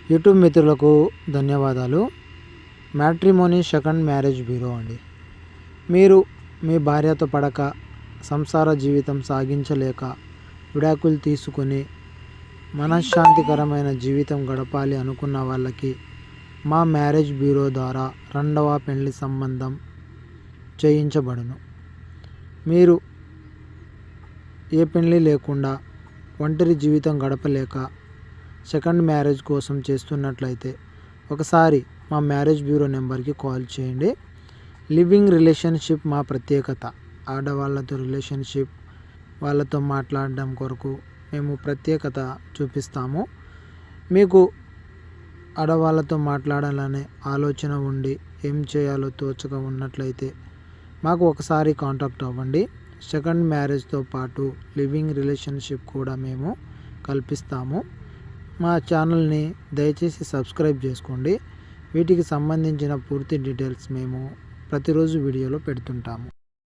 YouTube మిత్రులకు ధన్యవాదాలు. Matrimony second marriage bureau అండి. మీరు మీ భార్యతో పడక సంసార జీవితం సాగించలేక విడాకులు తీసుకుని మనశ్శాంతికరమైన జీవితం గడపాలి అనుకున్న వాళ్ళకి మా మ్యారేజ్ బ్యూరో ద్వారా రెండవ పెళ్లి సంబంధం చేయించబడును. మీరు ఏ పెళ్లి లేకుండా ఒంటరి జీవితం గడపలేక సెకండ్ మ్యారేజ్ కోసం చేస్తున్నట్లయితే ఒకసారి మా మ్యారేజ్ బ్యూరో నెంబర్కి కాల్ చేయండి. లివింగ్ రిలేషన్షిప్ మా ప్రత్యేకత. ఆడవాళ్ళతో రిలేషన్షిప్ వాళ్ళతో మాట్లాడడం కొరకు మేము ప్రత్యేకత చూపిస్తాము. మీకు ఆడవాళ్ళతో మాట్లాడాలనే ఆలోచన ఉండి ఏం చేయాలో తోచక ఉన్నట్లయితే మాకు ఒకసారి కాంటాక్ట్ అవ్వండి. సెకండ్ మ్యారేజ్తో పాటు లివింగ్ రిలేషన్షిప్ కూడా మేము కల్పిస్తాము. మా ఛానల్ని దయచేసి సబ్స్క్రైబ్ చేసుకోండి. వీటికి సంబంధించిన పూర్తి డీటెయిల్స్ మేము ప్రతిరోజు వీడియోలో పెడుతుంటాము.